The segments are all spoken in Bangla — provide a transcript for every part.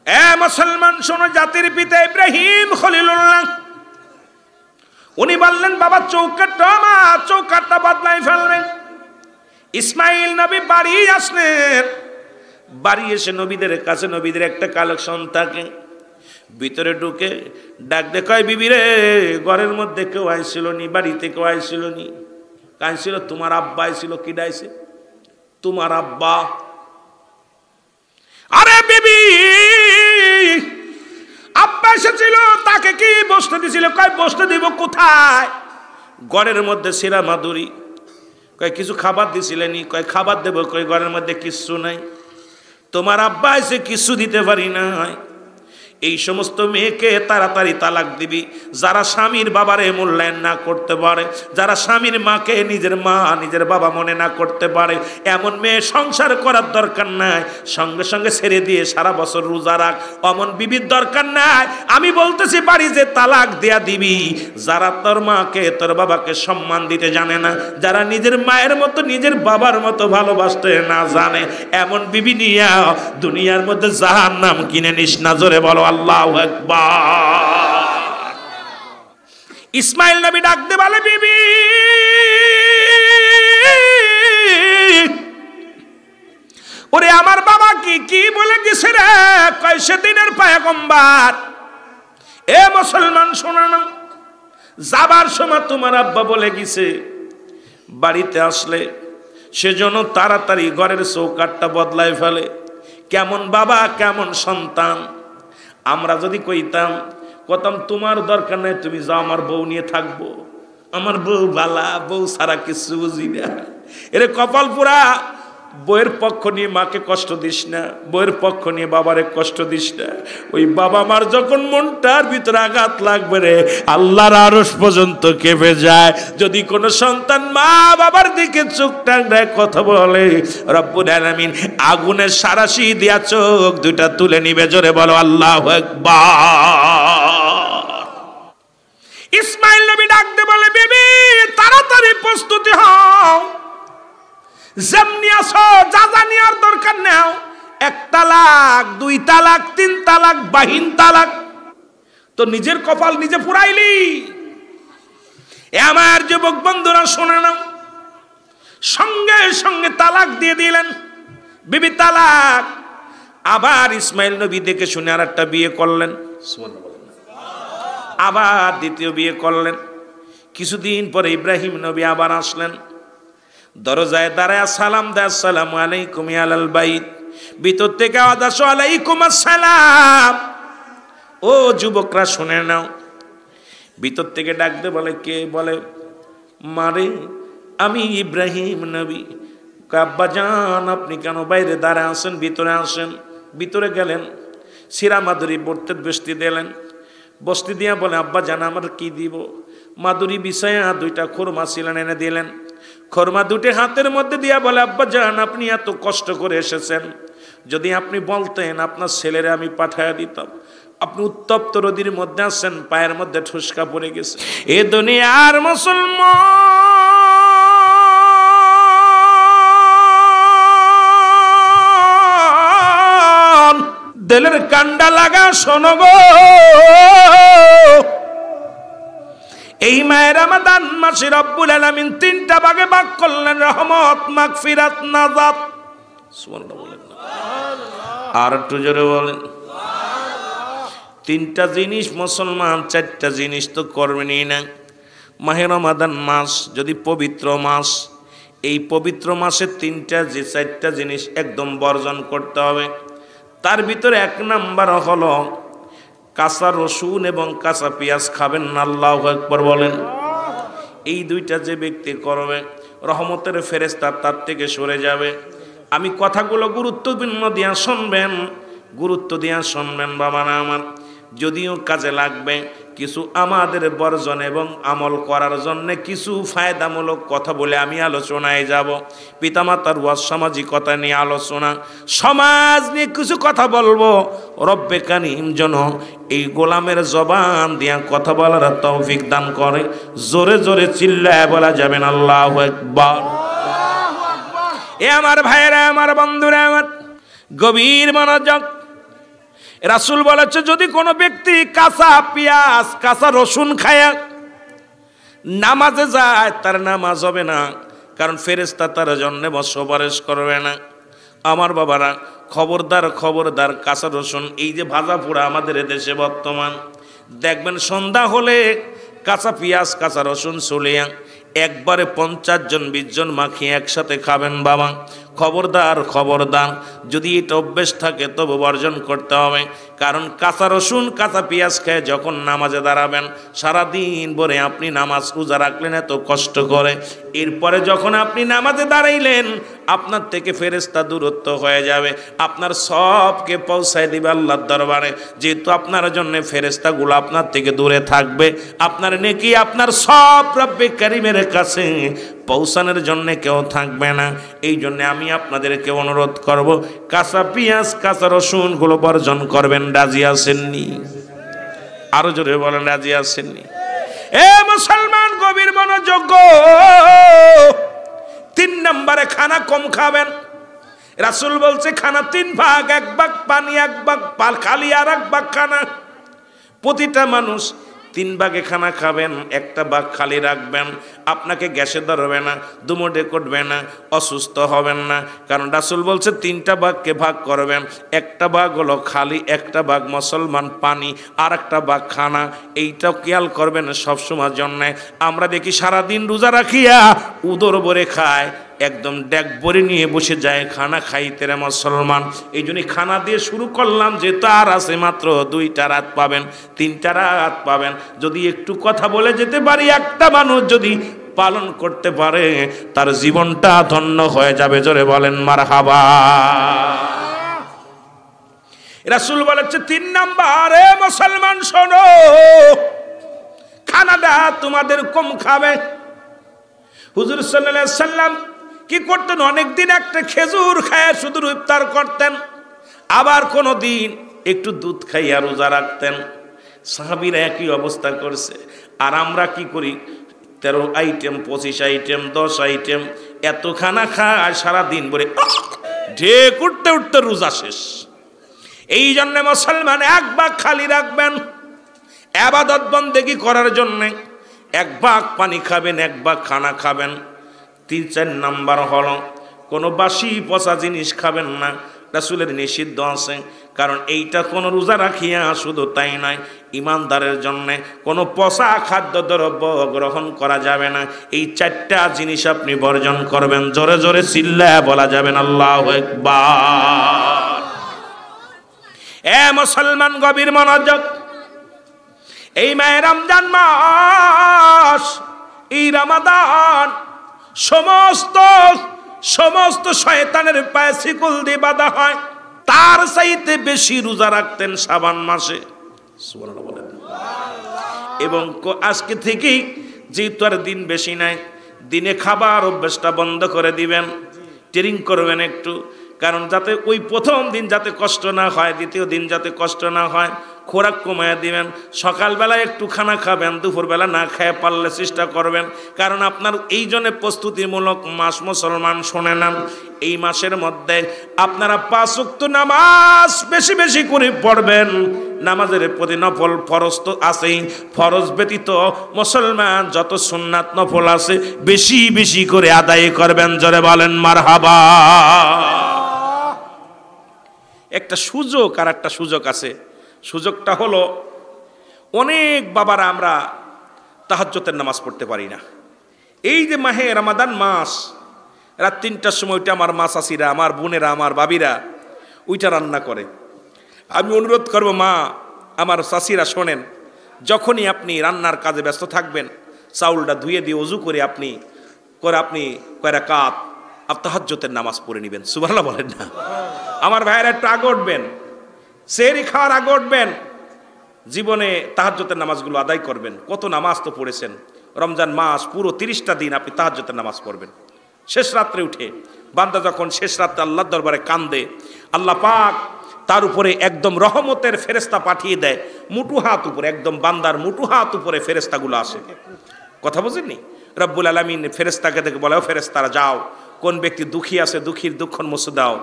এ মুসলমান শোনো, জাতির পিতা ইব্রাহিম খলিলুল্লাহ উনি বললেন বাবা চৌকাটটা বদলাই ফেলবেন। ইসমাইল নবী বাড়ি আসলেন, বাড়ি এসে নবীদের কাছে, নবীদের একটা কালেকশন থাকে, ভিতরে ঢুকে ডাক দে, কয় বিবি রে, ঘরের মধ্যে কেউ আইছিল নি? বাড়িতে কেউ আইছিল নি? কাইছিল তোমার আব্বা আইছিল। কি ডাইছে? তোমার আব্বা। আরে বিবি, আব্বা এসেছিল, তাকে কি বসতে দিছিল? কয় বসতে দিব কোথায়? ঘরের মধ্যে সিরা মাদুরি। কয় কিছু খাবার দিছিলেনি? কয় খাবার দেব। কয় ঘরের মধ্যে কিচ্ছু নাই। তোমার আব্বা এসে কিছু দিতে পারি না। এই সমস্ত মেয়েকে তাড়াতাড়ি তালাক দিবি যারা স্বামীর বাবারে মূল্যায়ন না করতে পারে, যারা স্বামীর মাকে নিজের মা নিজের বাবা মনে না করতে পারে, এমন মেয়ে সংসার করার দরকার নাই। সঙ্গে সঙ্গে ছেড়ে দিয়ে সারা বছর রোজা রাখ, অমন বিবির দরকার নাই। আমি বলতেছি বাড়ি যে তালাক দেয়া দিবি যারা তোর মাকে তোর বাবাকে সম্মান দিতে জানে না, যারা নিজের মায়ের মতো নিজের বাবার মতো ভালোবাসতে না জানে, এমন বিবি নিয়া দুনিয়ার মধ্যে জাহান্নাম কিনে নিস না। জোরে বলো আল্লাহু আকবার। ইসমাইল নবী ডাক দে বলে, বিবি ওরে আমার বাবা কি বলে গেছে রে? কয় সেদিনের পয়গম্বর। এ মুসলমান শোনো না, যাবার সময় তোমার আব্বা বলে গেছে বাড়িতে আসলে সেজন্য তাড়াতাড়ি ঘরের চৌকাটটা বদলাই ফেলে। কেমন বাবা কেমন সন্তান। আমরা যদি কইতাম তোমার দরকার নাই, তুমি যাও, আমার বউ নিয়ে থাকবো, আমার বউ বালা, বউ সারা কিছু বুঝি না। এরে কপাল পুরা। বউয়ের পক্ষ নিয়ে মাকে কষ্ট দিস না, বউয়ের পক্ষ নিয়ে বাবারে কষ্ট দিস না। ওই বাবা মার যখন মনটার ভিতরে আঘাত লাগবে রে, আল্লাহর আরশ পর্যন্ত কেঁপে যায়। যদি কোনো সন্তান মা বাবার দিকে চোখ টাঙায় কথা বলে, রব্বুল আলামিন আগুনের সারাশি দিয়া চোখ দুইটা তুলে নিবে। জোরে বলো আল্লাহু আকবার। ইসমাইল নবী ডাকতে বলে, বিবি তাড়াতাড়ি প্রস্তুতি হও, যেমনি আসো যা নেওয়ার দরকার নাও। 1 তালাক 2 তালাক 3 তালাক বাহিন তালাক, তো নিজের কপাল নিজে পুরাইলি। এ আমার যুবক বন্ধুরা শোনে নাও, সঙ্গে সঙ্গে তালাক দিয়ে দিলেন। বিবি তালাক। আবার ইসমাইল নবী দেখে শুনে আর একটা বিয়ে করলেন, আবার দ্বিতীয় বিয়ে করলেন। কিছুদিন পরে ইব্রাহিম নবী আবার আসলেন, দরজায় দাঁড়ায় সালাম দেয়, আসসালামু আলাইকুম ইয়া আলাল বাইত। ভিতর থেকে আওয়াজ আসে, ওয়ালাইকুম আসসালাম। ও যুবকরা শুনে নাও, ভিতর থেকে ডাকতে বলে, কে? বলে মারে আমি ইব্রাহিম নবী। আব্বা জান আপনি কেন বাইরে দাঁড়ায় আসেন? ভিতরে আসেন। ভিতরে গেলেন, সিরা মাদুরি পড়তে বসতে দিলেন। বসতে দিয়া বলে, আব্বা জান আমার কি দিব? মাদুরি বিছায়া 2টা খুরমা ছিলেন এনে দিলেন। খরমা 2টে হাতের মধ্যে দিয়া বলে, আব্বা জান আপনি এত কষ্ট করে এসেছেন, যদি আপনি বলতেন আপনার ছেলেরে আমি পাঠায়া দিতাম। আপনি উত্তপ্ত নদীর মধ্যে আছেন, পায়ের মধ্যে ঠুসকা পড়ে গেছে। এ দুনিয়ার মুসলমান দিলের কান্ডা লাগা শোনো গো, এই মায়ের রমাদান মাসে রব্বুল আলামিন 3টা ভাগে ভাগ করলেন, রহমত, মাগফিরাত, নাজাত। সুবহানাল্লাহ বলেন না? আর একটু জোরে বলেন। 3টা জিনিস মুসলমান, 4টা জিনিস তো করবেনই না। মাহে রমাদান মাস যদি পবিত্র মাস, এই পবিত্র মাসে 4টা জিনিস একদম বর্জন করতে হবে। তার ভিতরে 1 নাম্বার হলো কাঁচা রসুন এবং কাঁচা পেঁয়াজ খাবেন না। আল্লাহু আকবার বলেন। এই 2টা যে ব্যক্তি করবে, রহমতের ফেরেশতা তার থেকে সরে যাবে। আমি কথাগুলো গুরুত্বপূর্ণ দিয়া শুনবেন, গুরুত্ব দিয়া শুনবেন বাবারা আমার। যদিও কাজে লাগবে, কিছু আমাদের বর্জন এবং আমল করার জন্য কিছু ফায়দামূলক কথা বলে আমি আলোচনায় যাব। পিতামাতার ওয়াজ, সামাজিকতা নিয়ে আলোচনা, সমাজ নিয়ে কিছু কথা বলবো। রব্বে কারীম যেন এই গোলামের জবান দিয়া কথা বলার তৌফিক দান করে। জোরে জোরে চিল্লায় বলা যাবেন আল্লাহু আকবার। এ আমার ভাইয়েরা, আমার বন্ধুরা, আমার গভীর মনোযোগ। রাসূল বলেছে যদি কোনো ব্যক্তি কাঁচা পেঁয়াজ কাঁচা রসুন খায় নামাজে যায় তার নামাজ হবে না, কারণ ফেরেশতা তার জন্য সুপারিশ করবে না। আমার বাবারা, খবরদার খবরদার, কাঁচা রসুন এই যে ভাজা পোড়া আমাদের দেশে বর্তমান, দেখবেন সন্ধ্যা হলে কাঁচা পেঁয়াজ কাঁচা রসুন চলিয়া একবারে 50 জন 20 জন মাখিয়ে একসাথে খাবেন বাবা। খবরদার খবরদার, যদি এটা অভ্যেস থাকে তবে বর্জন করতে হবে, কারণ কাঁচা রসুন কাঁচা পেঁয়াজ খেয়ে যখন নামাজে দাঁড়াবেন সারাদিন ভরে আপনি নামাজ রোজা রাখলেন এত কষ্ট করে, এরপরে যখন আপনি নামাজে দাঁড়াইলেন আপনার থেকে ফেরেশতা দূরত্ব হয়ে যাবে, আপনার সবকে পৌঁছায় দিবে আল্লাহর দরবারে। যেহেতু আপনার জন্য ফেরেশতাগুলো আপনার থেকে দূরে থাকবে, আপনার নেকি আপনার সব রব্বে কারীমের কাছে পৌঁছানোর জন্য কেউ থাকবে না। এই জন্য আমি আপনাদেরকে অনুরোধ করব, কাঁচা পেঁয়াজ কাঁচা রসুনগুলো বর্জন করবেন। রাজি আছেননি? আরো জোরে বলেন, রাজি আছেননি? এ মুসলমান, গভীর মনোযোগ। 3 নম্বরে খানা কম খাবেন। রাসূল বলছে খানা 3 ভাগ, 1 ভাগ পানি, 1 ভাগ পাল খালি, আর 1 ভাগ খানা। প্রতিটা মানুষ 3 ভাগে খানা খাবেন, 1টা ভাগ খালি রাখবেন। আপনাকে গ্যাসে ধরবে না, দুমড়ে করবে না, অসুস্থ হবেন না, কারণ রাসূল বলছে 3টা ভাগকে ভাগ করবেন। 1টা ভাগ হলো খালি, 1টা ভাগ মুসলমান পানি, আর 1টা ভাগ খানা। এইটাও খেয়াল করবেন সবসময়ের জন্য। আমরা দেখি সারাদিন রোজা রাখিয়া উদর ভরে খায়, একদম ডেক ভরে নিয়ে বসে যায় খানা খাইতে রে মুসলমান। এই জন্যই খানা দিয়ে শুরু করলাম, যে তার আছে মাত্র 2টা রাত পাবেন, 3টা রাত পাবেন। যদি একটু কথা বলে যেতে পারি, একটা মানুষ যদি পালন করতে পারে তার জীবনটা ধন্য হয়ে যাবে। জোরে বলেন মারহাবা। রাসূল বলেছে 3 নম্বরে, মুসলমান শোনো, খানাটা তোমাদের কম খাবে। হুজুর সাল্লাল্লাহু আলাইহি সাল্লাম কি করতেন? অনেকদিন একটা খেজুর খায় শুধু ইফতার করতেন, আবার কোনো দিন একটু দুধ খাইয়া রোজা রাখতেন। সাহাবীরা একই অবস্থা করছে। আর আমরা কি করি? 13 আইটেম, 25 আইটেম, 10 আইটেম, এত খানা খায় সারাদিন ভরে, ঢেক উঠতে উঠতে রোজা শেষ। এই জন্য মুসলমান 1 ভাগ খালি রাখবেন ইবাদত বন্দেগী করার জন্য, 1 ভাগ পানি খাবেন, 1 ভাগ খানা খাবেন। 3-4 নাম্বার হলো কোনো বাসি পচা জিনিস খাবেন না, রাসূলের নিষিদ্ধ আছে। কারণ এইটা কোনো রোজা রাখিয়া শুধু তাই নয়, ইমানদারের জন্য কোনো পচা খাদ্যদ্রব্য গ্রহণ করা যাবে না। এই 4টা জিনিস আপনি বর্জন করবেন। জোরে জোরে চিল্লায়া বলা যাবেন আল্লাহু আকবার। এ মুসলমান, গভীর মনোযোগ। এই মাহে রমজান মাস, এই রমাদান সমস্ত শয়তানের পায়ে শিকল দিয়ে বাঁধা হয়। তার চাইতে বেশি রোজা রাখতেন শাবান মাসে, সুবহানাল্লাহ বলেন। এবং আজকে থেকেই যেহেতু আর দিন বেশি নাই, দিনে খাবার অভ্যাসটা বন্ধ করে দিবেন, ট্রেনিং করবেন একটু। কারণ যাতে ওই প্রথম দিন যাতে কষ্ট না হয়, দ্বিতীয় দিন যাতে কষ্ট না হয়, খোরাক কমায়া দিবেন। সকালবেলা একটু খানা খাবেন, দুপুরবেলা না খেয়ে পারলে চেষ্টা করবেন। কারণ আপনার এই জন্য প্রস্তুতিমূলক মাস মুসলমান, শুনে নেন। এই মাসের মধ্যে আপনারা 5 ওয়াক্ত নামাজ বেশি বেশি করে পড়বেন। নামাজের প্রতি নফল ফরজ তো আছেই, ফরজ ব্যতীত মুসলমান যত সুন্নাত নফল আছে বেশি বেশি করে আদায় করবেন। জোরে বলেন মারহাবা। একটা সুযোগ, আর একটা সুযোগ আছে। সুযোগটা হলো অনেক বাবারা আমরা তাহাজ্জুদের নামাজ পড়তে পারি না। এই যে মাহে রমাদান মাস, রাত 3টার সময় ওইটা আমার মা চাচিরা, আমার বোনেরা, আমার বাবিরা ওইটা রান্না করে। আমি অনুরোধ করব, মা আমার চাচিরা শোনেন, যখনই আপনি রান্নার কাজে ব্যস্ত থাকবেন, চাউলটা ধুয়ে দিয়ে ওযু করে আপনি কয় রাকাত তাহাজ্জুদের নামাজ পড়ে নেবেন। সুবহানাল্লাহ বলেন না? আমার ভাইয়েরা একটু আগে উঠবেন, সেহরি খাওয়ার আগে উঠবেন, জীবনে তাহাজ্জুদের নামাজগুলো আদায় করবেন। কত নামাজ তো পড়েছেন রমজান মাস, পুরো 30টা দিন আপনি তাহাজ্জুদের নামাজ পড়বেন। শেষ রাত্রে উঠে বান্দা যখন শেষ রাত্রে আল্লাহর দরবারে কান্দে, আল্লাহ পাক তার উপরে একদম রহমতের ফেরেশতা পাঠিয়ে দেয়। মুঠু হাত উপরে, একদম বান্দার মুঠু হাত উপরে ফেরেশতাগুলো আসে। কথা বুঝেননি? রব্বুল আলামিন ফেরেশতাকে দেখে বলে, ও ফেরেশতারা যাও, কোন ব্যক্তি দুঃখী আছে দুঃখীর দুঃখ মুছে দাও,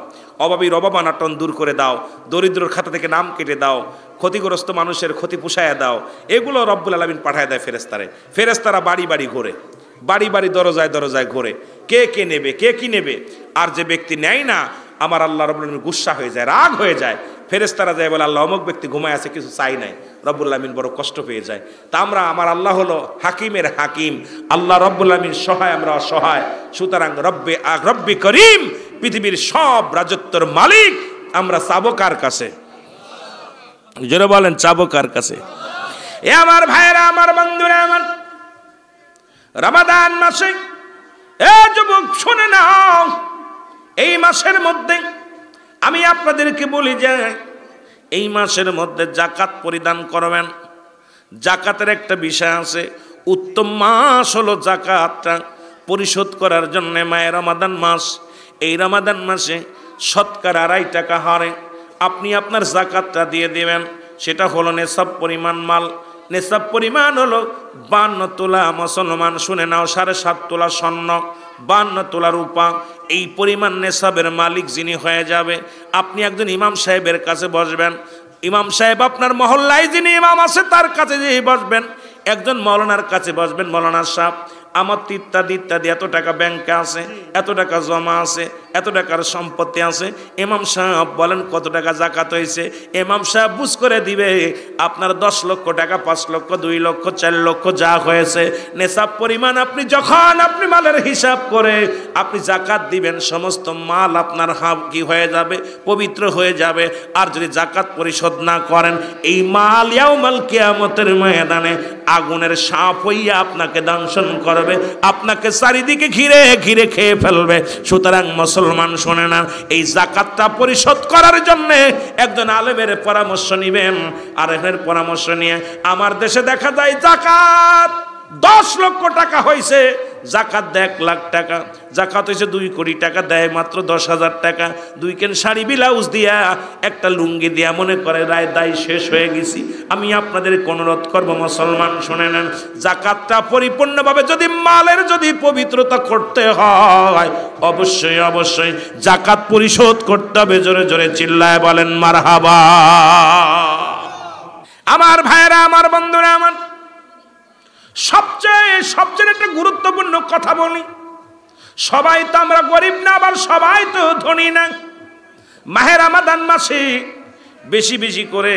অভাবীর অভাব অনাটন দূর করে দাও, দরিদ্রর খাতা থেকে নাম কেটে দাও, ক্ষতিগ্রস্ত মানুষের ক্ষতি পুষায়া দাও। এগুলো রব্বুল আলামিন পাঠায় দেয় ফেরেশতারে। ফেরেশতারা বাড়ি বাড়ি ঘোরে, বাড়ি বাড়ি দরজায় দরজায় ঘোরে, কে কে নেবে, কে কি নেবে। আর যে ব্যক্তি নেয় না, আমার আল্লাহ রব্বুল আলামিন গুসা হয়ে যায়, রাগ হয়ে যায়। ফেরেশতারা যায় বলে, আল্লাহ অমুক ব্যক্তি ঘুমায় আছে, কিছু চাই নাই। রব্বুল আলামিন বড় কষ্ট পেয়ে যায়। তা আমরা, আমার আল্লাহ হলো হাকিমের হাকিম, আল্লাহ রব্বুল আলামিন সহায়, আমরা অসহায়। সুতরাং রব্বে করিম, পৃথিবীর সব রাজত্বের মালিক, আমরা চাবো কার কাছে? জোরে বলেন, চাবো কার কাছে? এ আমার ভাইরা, আমার বন্ধুরা, আমার রমাদান মাসে, এ যুবক শুনে নাও, এই মাসের মধ্যে আমি আপনাদেরকে বলি যে এই মাসের মধ্যে জাকাত পরিদান করবেন। জাকাতের একটা বিষয় আছে, উত্তম মাস হলো জাকাতটা পরিশোধ করার জন্য মায়ে রমাদান মাস। এই রমাদান মাসে শতকরা 2.5 টাকা হারে আপনি আপনার জাকাতটা দিয়ে দেবেন। সেটা হলো নেশাব পরিমাণ মাল। নেশাব পরিমাণ হলো 52 তোলা, মুসলমান শুনে নাও, 7.5 তোলা স্বর্ণ, 52 তোলা রূপা। এই পরিমাণ নেশাবের মালিক যিনি হয়ে যাবে, আপনি একজন ইমাম সাহেবের কাছে বসবেন। ইমাম সাহেব আপনার মহল্লায় যিনি ইমাম আছে তার কাছে যেয়ে বসবেন। একজন মৌলানার কাছে বসবেন, মৌলানা সাহেব আমার ইত্যাদি ইত্যাদি এত টাকা ব্যাংকে আছে, এত টাকা জমা আছে, এত টাকার সম্পত্তি আছে। ইমাম সাহেব বলেন কত টাকা জাকাত হয়েছে। ইমাম সাহেব বুঝ করে দিবে আপনার 10 লক্ষ টাকা, 5 লক্ষ, 2 লক্ষ, 4 লক্ষ যা হয়েছে নেশাব পরিমাণ। আপনি যখন আপনি মালের হিসাব করে আপনি জাকাত দিবেন, সমস্ত মাল আপনার কি হয়ে যাবে? পবিত্র হয়ে যাবে। আর যদি জাকাত পরিশোধ না করেন, এই মাল ইয়াউমাল কিয়ামতের ময়দানে আগুনের সাপ হইয়া আপনাকে দংশন করবে, আপনাকে চারিদিকে ঘিরে ঘিরে খেয়ে ফেলবে। সুতরাং মুসলমান শোনে না, এই জাকাতটা পরিশোধ করার জন্য একজন আলেমের পরামর্শ নিবেন। আলেমের পরামর্শ নিয়ে, আমার দেশে দেখা যায় জাকাত 10 লক্ষ টাকা হয়েছে, জাকাত দেয় 1 লাখ টাকা, জাকাত হয়েছে 2 কোটি টাকা, দেয় মাত্র 10,000 টাকা। 2 কেন শাড়ি ব্লাউজ দিয়া, একটা লুঙ্গি দিয়া মনে করে রায় দায় শেষ হয়ে গেছি। আমি আপনাদের অনুরোধ করব, মুসলমান শুনে নেন, জাকাতটা পরিপূর্ণভাবে যদি মালের যদি পবিত্রতা করতে হয়, অবশ্যই অবশ্যই জাকাত পরিশোধ করতে হবে। জোরে জোরে চিল্লায় বলেন মারহাবা। আমার ভাইরা, আমার বন্ধুরা, আমার সবচেয়ে একটা গুরুত্বপূর্ণ কথা বলি। সবাই তো আমরা গরিব না, আবার সবাই তো ধনী না। মাহে রমাদান মাসে বেশি বেশি করে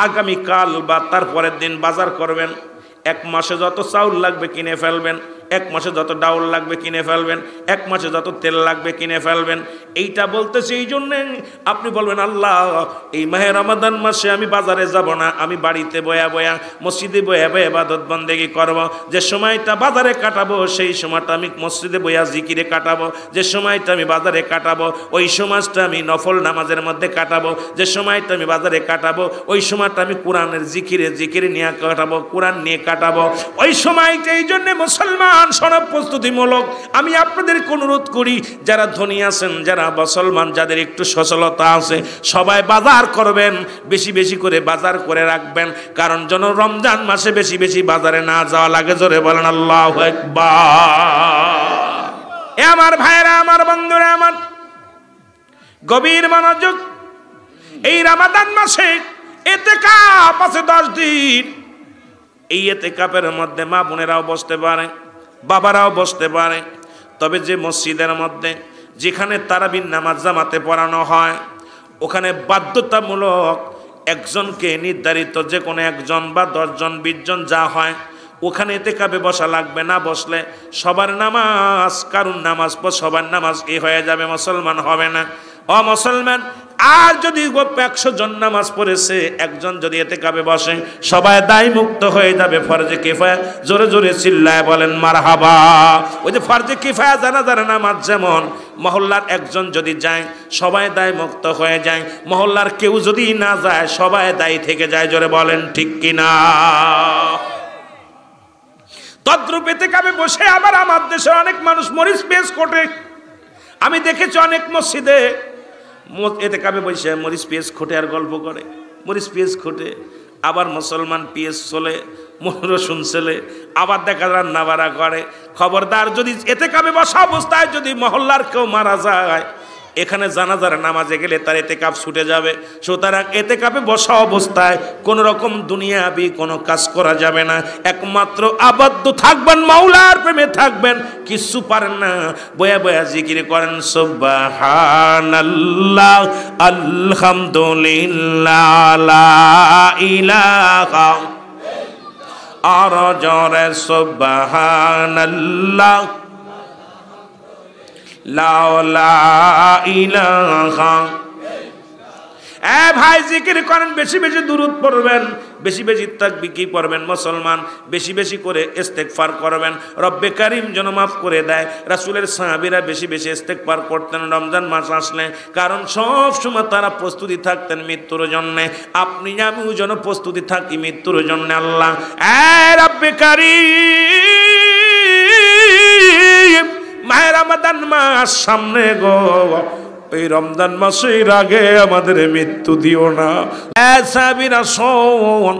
আগামীকাল বা তারপরের দিন বাজার করবেন। 1 মাসে যত চাউল লাগবে কিনে ফেলবেন, 1 মাসে যত ডাউল লাগবে কিনে ফেলবেন, 1 মাসে যত তেল লাগবে কিনে ফেলবেন। এইটা বলতেছি এই জন্যে, আপনি বলবেন আল্লাহ এই মাহে রমাদান মাসে আমি বাজারে যাব না, আমি বাড়িতে বয়া বয়া মসজিদে বয়া বয়া ইবাদত বন্দেগি করব। যে সময়টা বাজারে কাটাবো সেই সময়টা আমি মসজিদে বয়া জিকিরে কাটাবো। যে সময়টা আমি বাজারে কাটাবো ওই সময়টা আমি নফল নামাজের মধ্যে কাটাবো। যে সময়টা আমি বাজারে কাটাবো ওই সময়টা আমি কোরআনের জিকিরে নিয়ে কাটাবো, কোরআন নিয়ে কাটাবো ওই সময়টা। এই জন্যে মুসলমান সনব প্রস্তুতিমূলক আমি আপনাদেরকে অনুরোধ করি, যারা ধনী আছেন, যারা মুসলমান, যাদের একটু সচলতা আছে, সবাই বাজার করবেন, বেশি বেশি করে বাজার করে রাখবেন। কারণ যেন রমজান মাসে বেশি বেশি বাজারে না যাওয়া লাগে। জোরে বলেন আল্লাহু আকবার। এ আমার ভাইরা, আমার বন্ধুরা, আমার গভীর মনোযোগ। এই রমাদান মাসে ইতিকাফ আছে 10 দিন। এই ইতিকাফের মধ্যে মা বোনেরাও বসতে পারে, বাবারাও বসতে পারে। তবে যে মসজিদের মধ্যে যেখানে তারাবির নামাজ জামাতে পড়ানো হয়, ওখানে বাধ্যতামূলক একজনকে নির্ধারিত, যে কোনো একজন বা 10 জন 20 জন যা হয়, ওখানে ইতিকাফে বসা লাগবে। না বসলে সবার নামাজ, কারুন নামাজ পর সবার নামাজ হয়ে যাবে, মুসলমান হবে না। মুসলমান আর যদি 100 জন নামাজ পড়েছে, একজন যদি ইতিকাফে বসে, সবাই দায় মুক্ত হয়ে যাবে। ফরজে কিফায়া, জোরে জোরে চিল্লায় বলেন মারহাবা। ওই যে ফরজে কিফায়া জানাজার নামাজ, যেমন মহল্লার একজন যদি যায় সবাই দায় মুক্ত হয়ে যায়, মহল্লার কেউ যদি না যায় সবাই দায়ী থেকে যায়। জোরে বলেন ঠিক কিনা? তদ্রূপ ইতিকাফে বসে আবার আমার দেশে অনেক মানুষ মরিচ পেশ কোটে। আমি দেখেছি অনেক মসজিদে ইতিকাফে বসে মরিচ পেঁয়াজ খোটে আর গল্প করে, মরিচ পেঁয়াজ খোটে। আবার মুসলমান পেঁয়াজ চলে রসুন ছেলে, আবার দেখা রান্না বাড়া করে। খবরদার, যদি এতেকাবে বসা অবস্থায় যদি মহল্লার কেউ মারা যায়, এখানে জানাজার নামাজে গেলে তার এতেকাপ ছুটে যাবে। সুতরাং এতেকাপে বসা অবস্থায় কোন রকম দুনিয়াবি কোনো কাজ করা যাবে না। একমাত্র আবদ্ধ থাকবেন, মাওলার প্রেমে থাকবেন, কিছু পারেন না, বয়া বয়া জিকির করেন সুবহানাল্লাহ আলহামদুলিল্লাহ লা ইলাহা, আর জোরে সুবহানাল্লাহ লা ইলাহা। এ ভাই, জিকির করেন, বেশি বেশি দুরূদ পড়বেন, বেশি বেশি তাকবীর কি পড়বেন মুসলমান, বেশি বেশি করে ইস্তেগফার করবেন, রব্বে কারীম যেন মাফ করে দেয়। রাসূলের সাহাবীরা বেশি বেশি ইস্তেগফার করতেন রমজান মাস আসলে, কারণ সব সময় তারা প্রস্তুতি থাকতেন মৃত্যুর জন্য। আপনি আমিও যেন প্রস্তুতি থাকি মৃত্যুর জন্য। আল্লাহ এ রব্বে কারীম, মাহে রমাদান মাস সামনে গো, এই রমজান মাসের আগে আমাদের মৃত্যু দিও না। সাহাবীরা শোন,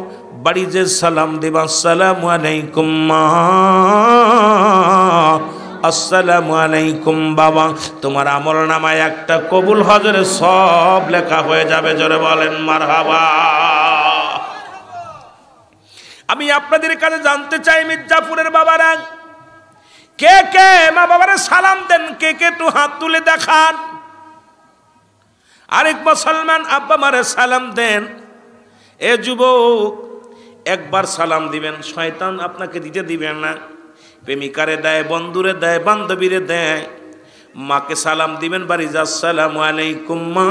বাড়ি যে সালাম দিবা, আসসালামু আলাইকুম মা, আসসালামু আলাইকুম বাবা, তোমার আমল নামায় একটা কবুল হজের সব লেখা হয়ে যাবে। জোরে বলেন মারহাবা। আমি আপনাদের কাছে জানতে চাই, মির্জাপুরের বাবারা কে কে মা বাবারে সালাম দেন? কে কে একটু হাত তুলে দেখান। আরেক মুসলমান আব্বা মারে সালাম দেন। এ যুবক, একবার সালাম দিবেন, শয়তান আপনাকে দিতে দিবেন না। প্রেমিকারে দেয়, বন্ধুরে দেয়, বান্ধবীরে দেয়, মাকে সালাম দিবেন বাড়ি যা, আসসালামু আলাইকুম মা,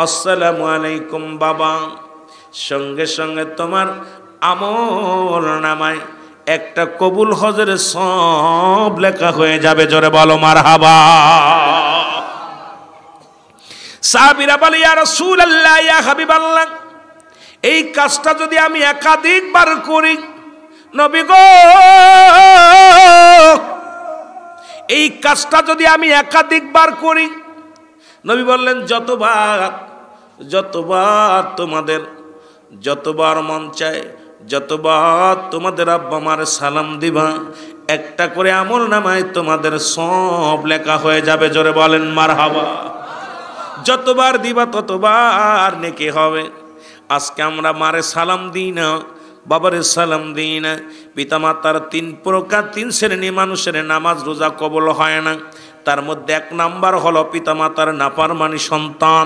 আসসালামু আলাইকুম বাবা। সঙ্গে সঙ্গে তোমার আমল নামায় একটা কবুল হজের সব লেখা হয়ে যাবে। জোরে বলো মারহাবা। সাহাবীরা বলে, ইয়া রাসূলুল্লাহ, ইয়া হাবিবাল্লাহ, এই কাজটা যদি আমি একাধিকবার করি, নবী গো, এই কাজটা যদি আমি একাধিকবার করি, নবী বললেন, যতবার তোমাদের যতবার মন চায়, যতবার তোমাদের আব্বা মারে সালাম দিবা, একটা করে আমল নামায় তোমাদের সব লেখা হয়ে যাবে। জোরে বলেন মারহাবা। যতবার দিবা ততবার নেকি হবে। আজকে আমরা মারে সালাম দিই না, বাবারে সালাম দিই না। পিতামাতার 3 প্রকার 3 শ্রেণী মানুষের নামাজ রোজা কবুল হয় না। তার মধ্যে 1 নাম্বার হলো পিতামাতার নাফরমানি সন্তান,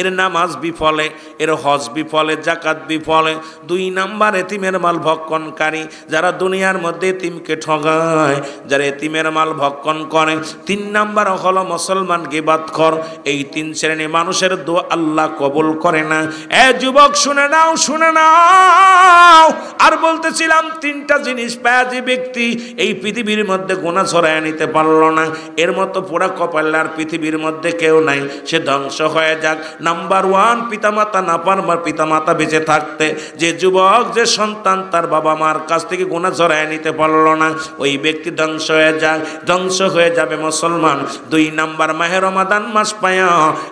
এর নামাজ বিফলে, এর হজ বিফলে, জাকাত বিফলে। 2 নাম্বার এতিমের মাল ভক্ষণকারী, যারা দুনিয়ার মধ্যে এতিমকে ঠগায়, যারা এতিমের মাল ভক্ষণ করে। 3 নাম্বার হলো মুসলমান গীবাতখোর। এই 3 শ্রেণী মানুষের দোয়া আল্লাহ কবুল করে না। এ যুবক, শুনে নাও, শুনে নাও। আর বলতেছিলাম, 3টা জিনিস পায় যে ব্যক্তি এই পৃথিবীর মধ্যে গুনাহ ছড়ায় নিতে পারলো না, এর মতো পোড়া কপালার পৃথিবীর মধ্যে কেউ নাই, সে ধ্বংস হয়ে যাক। নাম্বার 1, পিতামাতা নাফরমান। পিতামাতা বেঁচে থাকতে যে যুবক, যে সন্তান তার বাবা মার কাছ থেকে গুনাহ ছড়ায় নিতে পারলো না, ওই ব্যক্তি ধ্বংস হয়ে যাক, ধ্বংস হয়ে যাবে মুসলমান। 2 নাম্বার, মাহে রমাদান মাস পায়া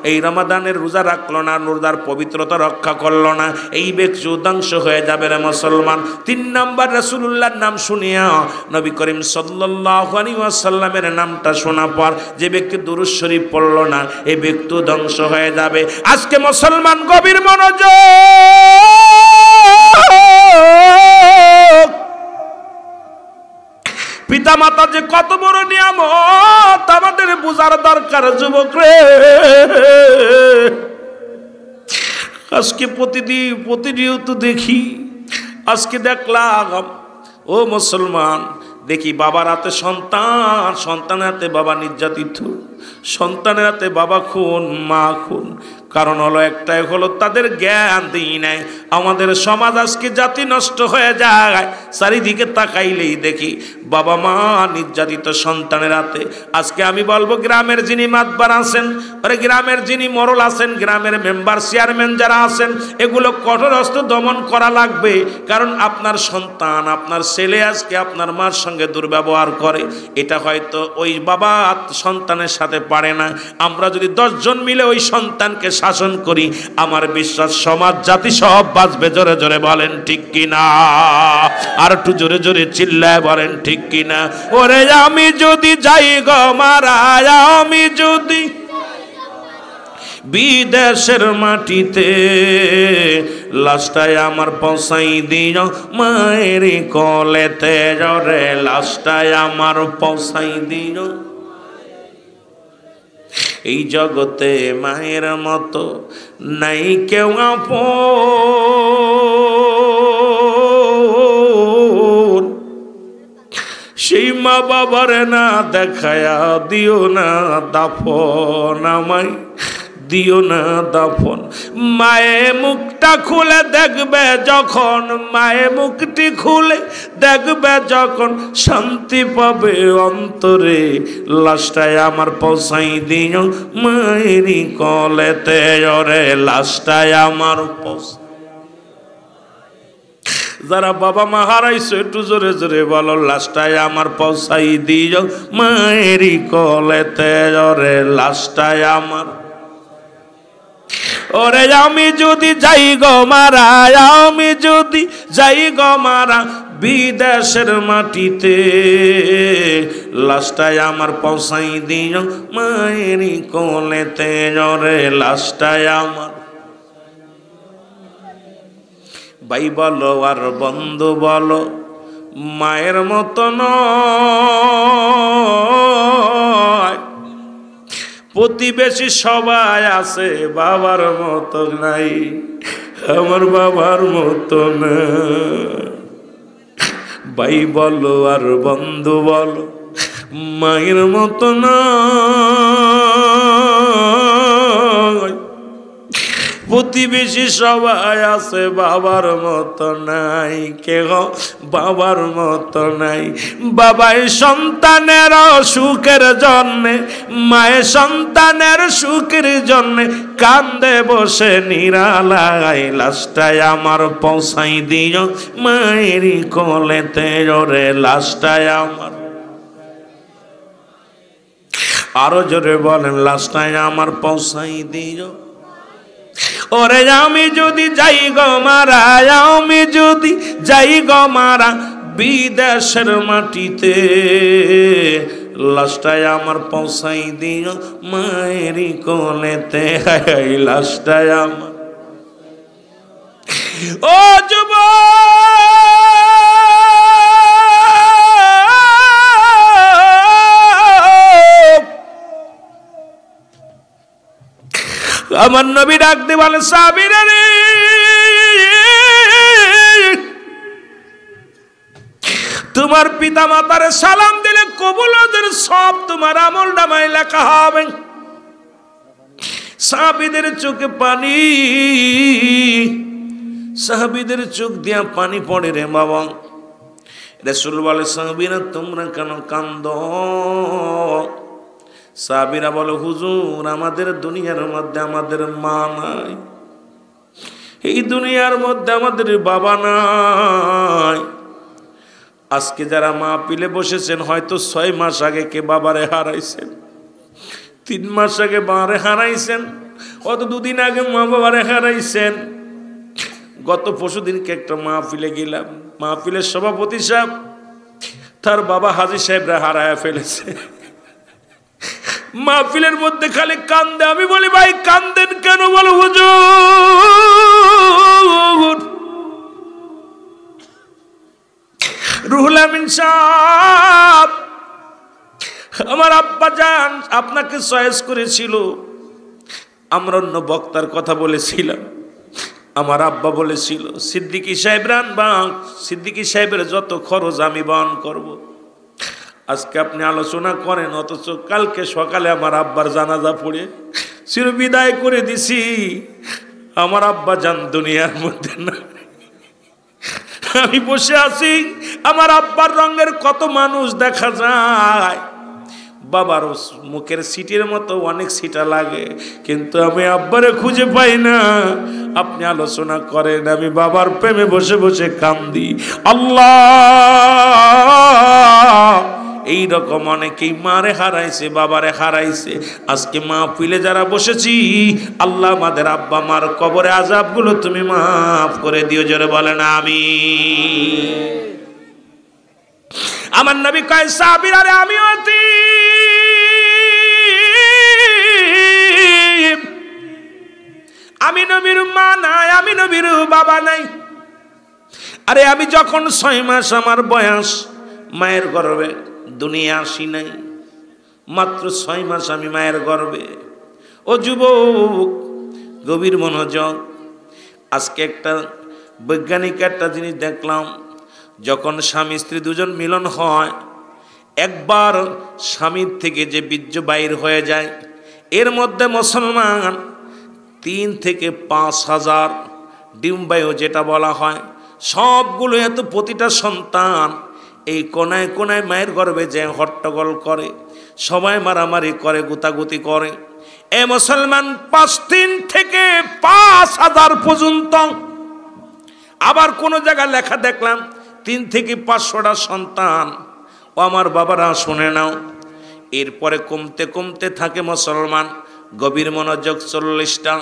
এই রমাদানের রোজা রাখলো না, রোজার পবিত্রতা রক্ষা করলো না, এই ব্যক্তি ধ্বংস হয়ে যাবে রে মুসলমান। 3 নাম্বার, রাসূলুল্লাহর নাম শুনিয়া, নবী করিম সাল্লাল্লাহু আলাইহি ওয়াসাল্লামের নামটা শোনা পর যে ব্যক্তি দুরূদ শরীফ পড়লো না, এই ব্যক্তি ধ্বংস হয়ে যাবে। আজকে মুসলমান গভীর মনোযোগ। পিতা মাতা যে কত বড় নিয়ামত আমাদের বুঝার দরকার যুবক রে। আজকে প্রতিনিয়ত দেখি, আজকে দেখলাম, ও মুসলমান, দেখি বাবার হাতে সন্তান, সন্তানের হাতে বাবা নির্যাতিত, সন্তানের হাতে বাবা খুন, মা খুন। কারণ হলো একটাই, হলো তাদের জ্ঞান দিই নাই। আমাদের সমাজ আজকে জাতি নষ্ট হয়ে যায়। চারিদিকে তাকাইলেই দেখি বাবা মা নির্যাতিত সন্তানের হাতে। আজকে আমি বলবো, গ্রামের যিনি মাতবার আছেন, গ্রামের যিনি মরল আছেন, গ্রামের মেম্বার চেয়ারম্যান যারা আছেন, এগুলো কঠোরহস্তে দমন করা লাগবে। কারণ আপনার সন্তান, আপনার ছেলে আজকে আপনার মার সঙ্গে দুর্ব্যবহার করে, এটা হয়তো ওই বাবা সন্তানের সাথে পারে না। আমরা যদি 10 জন মিলে ওই সন্তানকে শাসন করি, আমার বিশ্বাস সমাজ জাতি সব বাঁচবে। জোরে জোরে বলেন ঠিক কিনা? আর একটু জোরে জোরে চিল্লায় বলেন ঠিক কিনা? ওরে আমি যদি যাই গো মারা, আমি যদি বিদেশের মাটিতে, লাশটায় আমার পৌঁছাই দিও মায়ের কোলেতে। রে লাশটায় আমার পৌঁছাই দিও। এই জগতে মায়ের মতো নাই কেউ আপন। সেই মা বাবারে না দেখায়া দিও না দাফন, আমায় দিও না দাফন। মায়ে মুখটা খুলে দেখবে যখন, মায়ে মুখটি খুলে দেখবে যখন, শান্তি পাবে অন্তরে। লাশটায় আমার পৌঁছাই দিও মায়েরই কোলেতে। ওরে লাশটায় আমার পৌঁছাই। যারা বাবা মা হারাইছো একটু জোরে জোরে বলো, লাশটায় আমার পৌঁছাই দিও মায়েরই কোলেতে। ওরে লাশটায় আমার। ওরে আমি যদি যাই গো মারা, আমি যদি যাই গো মারা বিদেশের মাটিতে, লাশটায় আমার পৌঁছাই দিও মায়েরই কোলেতে। ওরে লাশটায় আমার। ভাই বলো আর বন্ধু বলো, মায়ের মতো নয়। প্রতিবেশী সবাই আছে, বাবার মতো নাই, আমার বাবার মতো না। ভাই বলো আর বন্ধু বলো, মায়ের মতো নয়। প্রতিবেশী সবাই আছে, বাবার মতো নাই, কেহ বাবার মতো নাই। বাবাই সন্তানের সুখের জন্যে, মায়ের সন্তানের সুখের জন্যে কান্দে বসে নিরালাই। লাশটায় আমার পৌঁছাই দিও মায়েরই কোলেতে। ওরে লাশটায় আমার। আরো জোরে বলেন, লাশটায় আমার পৌঁছাই দিও। ওরে আমি যদি যাই গো মারা, আমি যদি যাই গো মারা বিদেশের মাটিতে, লাশটায় আমার পৌঁছাই দিও মায়েরই কোলেতে। লাশটায় আমার। ও আমার নবী ডাক দিয়ে বলে, সাহাবীরা রে, তোমার পিতা মাতারে সালাম দিলে কবুল ওদের সব তোমার আমল নামায় লেখা হবে। সাহাবীদের চোখে পানি, সাহাবীদের চোখ দিয়া পানি পড়ে রে বাবা। রাসূল বলে, সাহাবীরা তোমরা কেন কান্দো? সাহাবীরা বলে, হুজুর আমাদের দুনিয়ার মধ্যে আমাদের মা নাই, এই দুনিয়ার মধ্যে আমাদের বাবা নাই। আজকে যারা মাহফিলে বসেছেন হয়তো 6 মাস আগে কে বাবারে হারাইছেন, 3 মাস আগে বাবারে হারাইছেন, অত 2 দিন আগে মা বাবারে হারাইছেন। গত পরশুদিনকে একটা মাহফিলে গেলাম, মাহফিলের সভাপতি সাহেব তার বাবা হাজী সাহেবরা হারায় ফেলেছে। মাহফিলের মধ্যে খালি কান্দে। আমি বলি, ভাই কান্দেন কেন? বলো, হুজুর রুহুল আমিন সাহেব আমার আব্বা জান আপনাকে চয়েস করেছিল। আমরা অন্য বক্তার কথা বলেছিলাম, আমার আব্বা বলেছিল সিদ্দিকী সাহেব রানবা, সিদ্দিকী সাহেবের যত খরচ আমি বহন করব। আজকে আপনি আলোচনা করেন, অথচ কালকে সকালে আমার আব্বার জানাজা পড়ে চির বিদায় করে দিছি। আমার আব্বা জান দুনিয়ার মধ্যে না। আমি বসে আছি, আমার আব্বার রঙের কত মানুষ দেখা যায়, বাবার মুখের সিটের মতো অনেক সিটা লাগে, কিন্তু আমি আব্বারে খুঁজে পাই না। আপনি আলোচনা করেন, আমি বাবার প্রেমে বসে বসে কান্দি। আল্লাহ এই রকম অনেকেই মারে হারাইছে, বাবারে হারাইছে। আজকে মাহফিলে যারা বসেছি, আল্লাহ আমাদের আব্বা মার কবরে আযাবগুলো তুমি মাফ করে দিও, জোরে বলেন আমিন। আমার নবী কয় সাহাবীরা, আরে আমিও আমি নবীর মা নাই, আমি নবীর বাবা নাই। আরে আমি যখন 6 মাস আমার বয়স, মায়ের গর্ভে দুনিয়া আসি নাই, মাত্র 6 মাস আমি মায়ের গর্ভে। ও যুবক, গভীর মনোযোগ। আজকে একটা বৈজ্ঞানিক একটা জিনিস দেখলাম, যখন স্বামী স্ত্রী দুজন মিলন হয়, একবার স্বামীর থেকে যে বীর্য বাইর হয়ে যায়, এর মধ্যে মুসলমান 3 থেকে 5,000 ডিম্বায়ু যেটা বলা হয়, সবগুলো এত প্রতিটা সন্তান এই কোনায় কোনায় মায়ের গর্ভে যে হট্টগোল করে, সবাই মারামারি করে, গুতাগুতি করে। এ মুসলমান 3 থেকে 5,000 পর্যন্ত। আবার কোন জায়গায় লেখা দেখলাম 3 থেকে 500টা সন্তান। ও আমার বাবারা শুনে নাও, এরপরে কমতে কমতে থাকে মুসলমান, গভীর মনোযোগ, 40টা।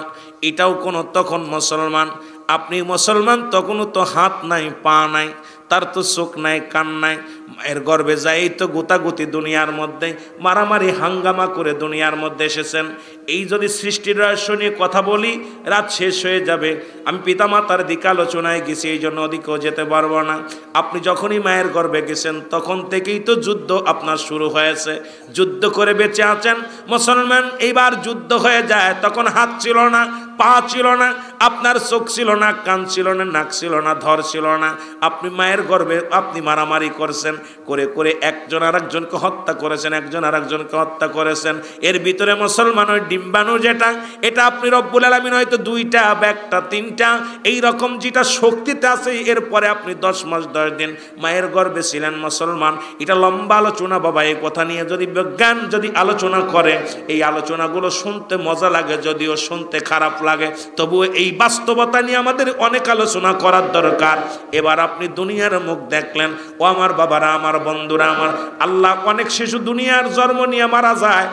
এটাও কোনো তখন মুসলমান, আপনি মুসলমান তখনও তো হাত নাই, পা নাই, তার তো চোখ নাই, কান নাই, মায়ের গর্ভে যাই তো গোতাগুতি দুনিয়ার মধ্যে, মারামারি হাঙ্গামা করে দুনিয়ার মধ্যে এসেছেন। এই যদি সৃষ্টির রহস্য নিয়ে কথা বলি, রাত শেষ হয়ে যাবে। আমি পিতামাতার দিকে আলোচনায় গেছি, এই জন্য ওদিকেও যেতে পারবো না। আপনি যখনই মায়ের গর্ভে গেছেন, তখন থেকেই তো যুদ্ধ আপনার শুরু হয়েছে। যুদ্ধ করে বেঁচে আছেন মুসলমান। এইবার যুদ্ধ হয়ে যায়, তখন হাত ছিল না, পা ছিল না, আপনার চোখ ছিল না, কান ছিল না, নাক ছিল না, ধর ছিল না। আপনি মায়ের গর্ভে আপনি মারামারি করছেন, করে করে একজন আর একজনকে হত্যা করেছেন, একজন আর একজনকে হত্যা করেছেন। এর ভিতরে মুসলমান ওই ডিম্বাণু যেটা, এটা আপনি রব্বুল আলামিন হয়তো 2টা বা 1টা 3টা এইরকম যেটা শক্তিতে আছে, এরপরে আপনি 10 মাস 10 দিন মায়ের গর্ভে ছিলেন মুসলমান। এটা লম্বা আলোচনা বাবা, এই কথা নিয়ে যদি বিজ্ঞান যদি আলোচনা করে, এই আলোচনাগুলো শুনতে মজা লাগে, যদিও শুনতে খারাপ লাগে, তবুও এই বাস্তবতা নিয়ে আমাদের অনেক আলোচনা করার দরকার। এবার আপনি দুনিয়ার মুখ দেখলেন। ও আমার বাবারা, আমার বন্ধুরা, আমার আল্লাহ, অনেক শিশু দুনিয়ার জন্ম নিয়ে মারা যায়,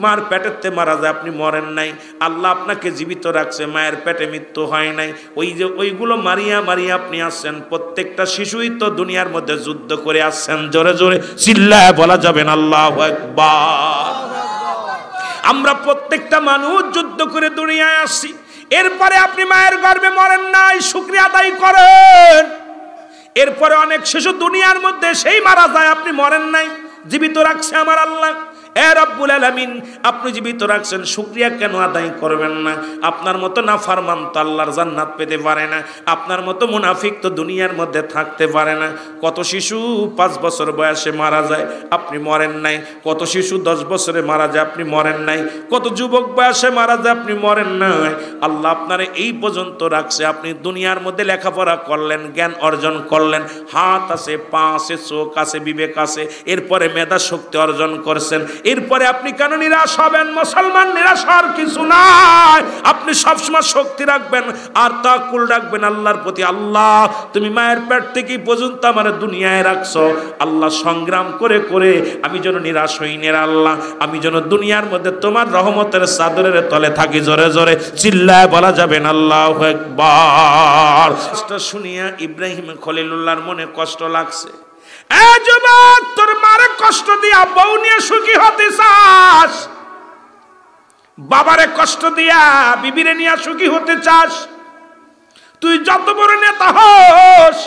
মার পেটেতে মারা যায়, আপনি মরেন নাই, আল্লাহ আপনাকে জীবিত রাখছে, মায়ের পেটে মৃত্যু হয় নাই। ওই যে ওইগুলো মারিয়া মারিয়া আপনি আসছেন। প্রত্যেকটা শিশুই তো দুনিয়ার মধ্যে যুদ্ধ করে আসছেন। জোরে জোরে চিল্লায় বলা যাবে না আল্লাহু আকবার। আমরা প্রত্যেকটা মানুষ যুদ্ধ করে দুনিয়ায় আসছি। এরপরে আপনি মায়ের গর্ভে মরেন নাই, শুকরিয়া আদায় করেন। এরপরে অনেক শিশু দুনিয়ার মধ্যে সেই মারা যায়, আপনি মরেন নাই, জীবিত রাখছে আমার আল্লাহ। এ রব্বুল আলামিন, আপনি জীবিত রাখছেন, শুকরিয়া কেন আদায় করবেন না? আপনার মতো নাফরমান তো আল্লাহর জান্নাত পেতে পারে না, আপনার মতো মুনাফিক তো দুনিয়ার মধ্যে থাকতে পারে না। কত শিশু 5 বছর বয়সে মারা যায়, আপনি মরেন নাই। কত শিশু 10 বছরে মারা যায়, আপনি মরেন নাই। কত যুবক বয়সে মারা যায়, আপনি মরেন নাই। আল্লাহ আপনারে এই পর্যন্ত রাখছে। আপনি দুনিয়ার মধ্যে লেখাপড়া করলেন, জ্ঞান অর্জন করলেন, হাত আছে, পা আছে, চোখ আছে, বিবেক আছে, এরপরে মেধা শক্তি অর্জন করছেন। এরপরে আপনি কেন নিরাশ হবেন? মুসলমান, নিরাশ হওয়ার কিছু নাই। আপনি সবসময় শক্তি রাখবেন আর তাওয়াক্কুল রাখবেন আল্লাহর প্রতি। আল্লাহ, তুমি মায়ের পেট থেকে পর্যন্ত আমার দুনিয়ায় রাখছো। আল্লাহ, সংগ্রাম করে করে আমি যেন নিরাশ হই না আল্লাহ, আমি যেন দুনিয়ার মধ্যে তোমার রহমতের চাদরের তলে থাকি। জোরে জোরে চিল্লায় বলা যাবে না আল্লাহু আকবার। এটা শুনিয়া ইব্রাহিম খলিলুল্লাহর মনে কষ্ট লাগছে। এ যুবক, তোর মারে কষ্ট দিয়া বউ নিয়ে সুখী হতে চাস? বাবারে কষ্ট দিয়া বিবিরে নিয়ে সুখী হতে চাস? তুই যত বড় নেতা হোস,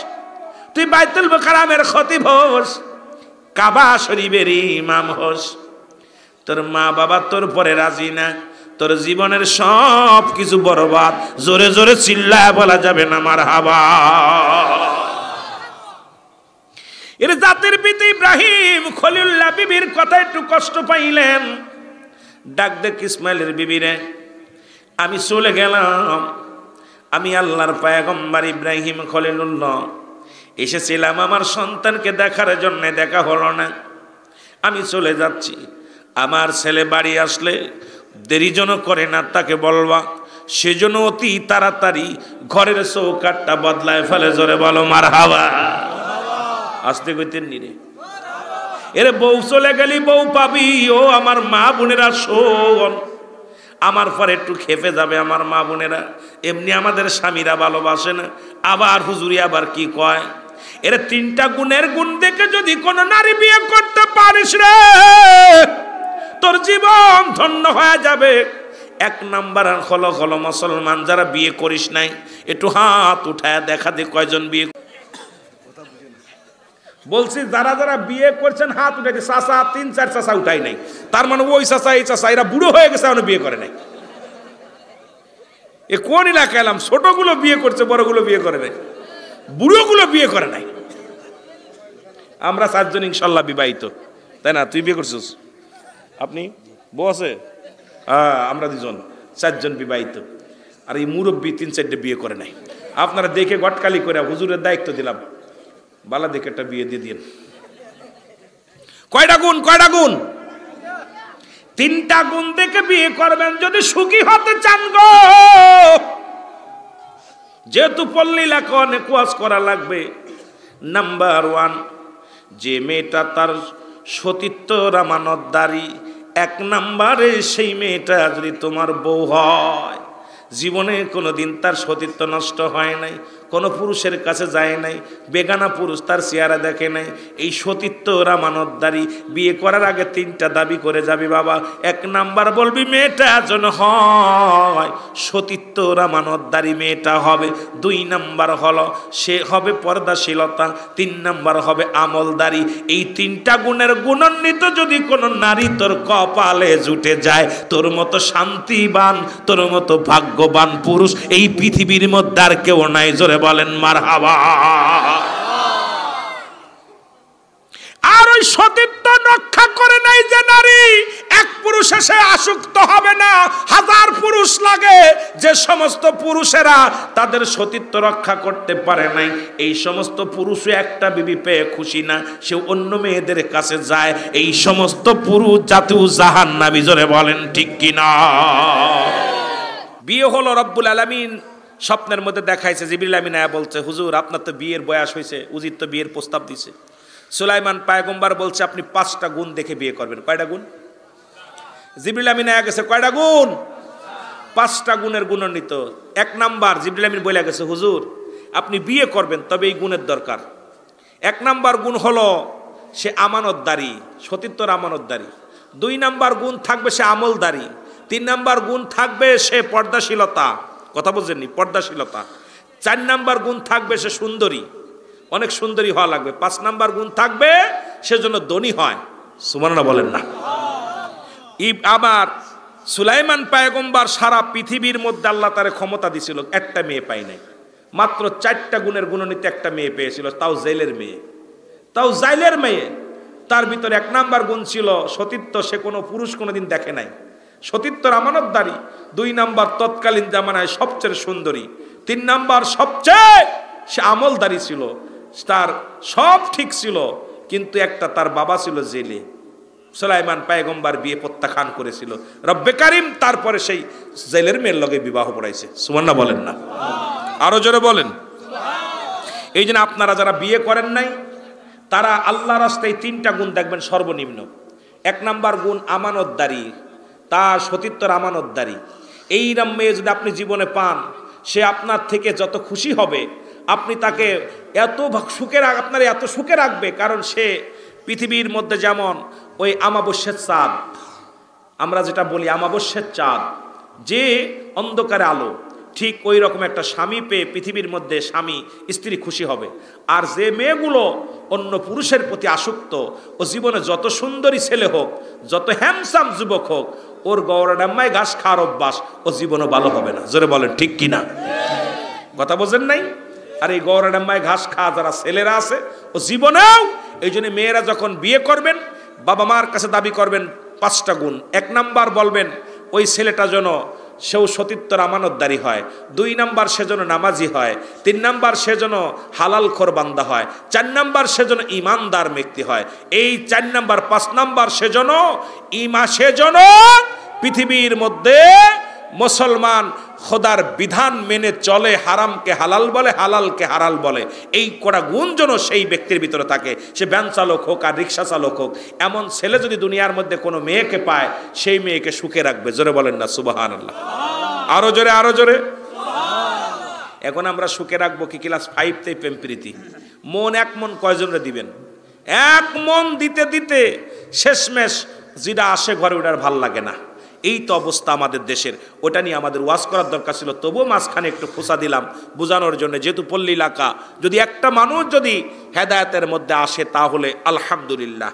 তুই বাইতুল মুকাররমের খতিব হোস, কাবা শরীফের ইমাম হোস, তোর মা বাবা তোর পরে রাজি না, তোর জীবনের সব কিছু বরবাদ। জোরে জোরে চিল্লায় বলা যাবে না মারহাবা। এর জাতির পিতা ইব্রাহিম খলিলুল্লাহ বিবির কথা একটু কষ্ট পাইলেন। ডাক দেখ ইসমাইলের বিবিরে, আমি চলে গেলাম, আমি আল্লাহর পয়গম্বর ইব্রাহিম খলিলুল্লাহ এসেছিলাম আমার সন্তানকে দেখার জন্য, দেখা হলো না, আমি চলে যাচ্ছি। আমার ছেলে বাড়ি আসলে দেরি যেন করে না, তাকে বলবা সেজন্য অতি তাড়াতাড়ি ঘরের চৌকাটটা বদলায় ফেলে। জোরে বলো মারহাবা। আসতে কইতেন নিরে। এরে বউ চলে গেলি বউ পাবি, ও আমার মা বোনেরা শোন, আমার পরে একটু খেপে যাবে আমার মা বোনেরা, এমনি আমাদের স্বামীরা ভালোবাসে না। আবার হুজুরি আবার কি কয়, এর তিনটা গুণের গুণ দেখে যদি কোন নারী বিয়ে করতে পারিস রে, তোর জীবন ধন্য হয়ে যাবে। এক নাম্বার হলো হলো মুসলমান যারা বিয়ে করিস নাই, একটু হাত উঠায় দেখা দে কয়জন বিয়ে। বলছি যারা যারা বিয়ে করছেন হাত উঠাইতে, চাচা 3-4 চাচা উঠাই নাই, তার মানে ওই চাচা এই চাচা এরা বুড়ো হয়ে গেছে, এখনো বিয়ে করে নাই। এ কোন এলাকা এলাম, ছোটগুলো বিয়ে করছে, বড়গুলো বিয়ে করে নাই, বুড়োগুলো বিয়ে করে নাই। আমরা 4 জন ইনশাল্লাহ বিবাহিত, তাই না? তুই বিয়ে করছিস? আপনি বউ আছে? আমরা 2 জন, 4 জন বিবাহিত। আর এই মুরব্বী 3-4টে বিয়ে করে নাই। আপনারা দেখে গটকালি করে হুজুরের দায়িত্ব দিলাম, বালা দেখে একটা বিয়ে দিয়ে দিন। কয়টা গুণ? কয়টা গুণ? 3টা গুণ দেখে বিয়ে করবেন যদি সুখী হতে চান গো। যেহেতু পল্লী লেখা অনেক ওয়াজ করা লাগবে। নাম্বার 1, যে মেয়েটা তার সতীত্বর আমানতদারি, 1 নাম্বারে সেই মেয়েটা যদি তোমার বউ হয়, জীবনে কোনোদিন তার সতীত্ব নষ্ট হয় নাই, কোনো পুরুষের কাছে যায় নাই, বেগানা পুরুষ তার চেহারা দেখে নাই, এই সতীত্বর আমানতদারি। বিয়ে করার আগে 3টা দাবি করে যাবি বাবা। 1 নাম্বার বলবি মেয়েটা যেন হয় সতীত্বর আমানতদারি মেয়েটা হবে। 2 নাম্বার হলো সে হবে পর্দাশীলতা। 3 নাম্বার হবে আমলদারি। এই 3টা গুণের গুণান্বিত যদি কোনো নারী তোর কপালে জুটে যায়, তোর মতো শান্তিবান, তোর মতো ভাগ্যবান পুরুষ এই পৃথিবীর মধ্যে আর কেউ নাই। জোরে বলেন মারহাবা। আর ওই সতীত্ব রক্ষা করে নাই যে নারী, এক পুরুষে সে আসক্ত হবে না, 1000 পুরুষ লাগে। যে সমস্ত পুরুষেরা তাদের সতীত্ব রক্ষা করতে পারে নাই, এই সমস্ত পুরুষও একটা বিবি পেয়ে খুশি না, সে অন্য মেয়েদের কাছে যায়। এই সমস্ত পুরুষ জাতীয় জাহান্নামী। জোরে বলেন ঠিক কিনা? বিয়ে হলো, রব্বুল আলামিন স্বপ্নের মধ্যে দেখাইছে। জিবরিল আমিন আয়া বলছে, হুজুর আপনার তো বিয়ের বয়স হয়েছে, উজির তো বিয়ের প্রস্তাব দিছে। সুলাইমান পয়গম্বর বলছে আপনি 5টা গুণ দেখে বিয়ে করবেন। কয়টা গুণ? জিবরিল আমিন আয়া গেছে কয়টা গুণ? 5টা গুণের গুণান্বিত। 1 নাম্বার জিবরিল আমিন বলে গেছে, হুজুর আপনি বিয়ে করবেন তবে এই গুণের দরকার। 1 নাম্বার গুণ হলো সে আমানতদারি, সতীত্বর আমানতদারি। 2 নাম্বার গুণ থাকবে সে আমলদারি। 3 নাম্বার গুণ থাকবে সে পর্দাশীলতা। কথা বলছেননি? পর্দাশীলতা। 4 নাম্বার গুণ থাকবে সে সুন্দরী, অনেক সুন্দরী হওয়া লাগবে। 5 নাম্বার গুণ থাকবে সেজন্য ধনী হয়। সুবহানাল্লাহ বলেন না? আবার সুলাইমান পয়গম্বর সারা পৃথিবীর মধ্যে আল্লাহ তার ক্ষমতা দিছিল, একটা মেয়ে পাই নাই। মাত্র 4টা গুণের গুণান্বিত একটা মেয়ে পেয়েছিল, তাও জেলের মেয়ে। তাও জেলের মেয়ে। তার ভিতরে 1 নাম্বার গুণ ছিল সতীত্ব, সে কোনো পুরুষ কোনোদিন দেখে নাই, সতীত্বর আমানতদারি। 2 নাম্বার তৎকালীন জামানায় সবচেয়ে সুন্দরী। 3 নাম্বার সবচেয়ে সে আমলদারি ছিল, তার সব ঠিক ছিল, কিন্তু একটা তার বাবা ছিল জেলে। সুলাইমান পয়গম্বর বিয়ে প্রত্যাখ্যান করেছিল। রব্বে কারিম তারপরে সেই জেলের মেয়ের লগে বিবাহ পড়াইছে। সুবহানাল্লাহ বলেন না? আরো জোরে বলেন। এই জন্য আপনারা যারা বিয়ে করেন নাই তারা আল্লাহর রাস্তায় 3টা গুণ দেখবেন সর্বনিম্ন। 1 নাম্বার গুণ আমানতদারি, তার সতীত্বর আমানতদারি। এইরকম মেয়ে যদি আপনি জীবনে পান, সে আপনার থেকে যত খুশি হবে, আপনি তাকে এত সুখে আপনার এত সুখে রাখবে, কারণ সে পৃথিবীর মধ্যে যেমন ওই আমাবস্যার চাঁদ, আমরা যেটা বলি আমাবস্যার চাঁদ, যে অন্ধকারে আলো, ঠিক ওই রকম একটা স্বামী পেয়ে পৃথিবীর মধ্যে স্বামী স্ত্রী খুশি হবে। আর যে মেয়েগুলো অন্য পুরুষের প্রতি আসক্ত, ও জীবনে যত সুন্দরী ছেলে হোক, যত হ্যান্ডসাম যুবক হোক, ওর গৌরডাম্মায় ঘাস খাওয়ার অভ্যাস, ও জীবনও ভালো হবে না। জোরে বলেন ঠিক কিনা? কথা বোঝেন নাই? আর এই গৌরডাম্মায় ঘাস খাওয়া যারা ছেলেরা আছে, ও জীবনেও। এই জন্য মেয়েরা যখন বিয়ে করবেন, বাবা মার কাছে দাবি করবেন 5টা গুণ। 1 নাম্বার বলবেন ওই ছেলেটা যেন সেও সতীত্বর আমানতদারি হয়। 2 নাম্বার সে যেন নামাজি হয়। 3 নাম্বার সে যেন হালালখোর বান্দা হয়। 4 নাম্বার সে যেন ইমানদার ব্যক্তি হয়। এই 4 নাম্বার 5 নাম্বার সে যেন পৃথিবীর মধ্যে মুসলমান খোদার বিধান মেনে চলে, হারামকে হালাল বলে, হালালকে হারাল বলে, এই কড়া গুণ যেন সেই ব্যক্তির ভিতরে থাকে। সে ভ্যান চালক হোক আর রিক্সা চালক হোক, এমন ছেলে যদি দুনিয়ার মধ্যে কোনো মেয়েকে পায়, সেই মেয়েকে সুখে রাখবে। জোরে বলেন না সুবহানাল্লাহ? আরো জোরে, আরো জোরে। এখন আমরা সুখে রাখবো কি? ক্লাস 5 প্রেম প্রীতি। মন এক মন কয়জনরে দিবেন? এক মন দিতে দিতে শেষমেশ যেটা আসে ঘরে ওটার ভাল লাগে না। এই তো অবস্থা আমাদের দেশের। ওটা নিয়ে আমাদের ওয়াজ করার দরকার ছিল, তবুও মাঝখানে একটু খোঁচা দিলাম বোঝানোর জন্য। যেহেতু পল্লী এলাকা, যদি একটা মানুষ যদি হেদায়েতের মধ্যে আসে তাহলে আলহামদুলিল্লাহ।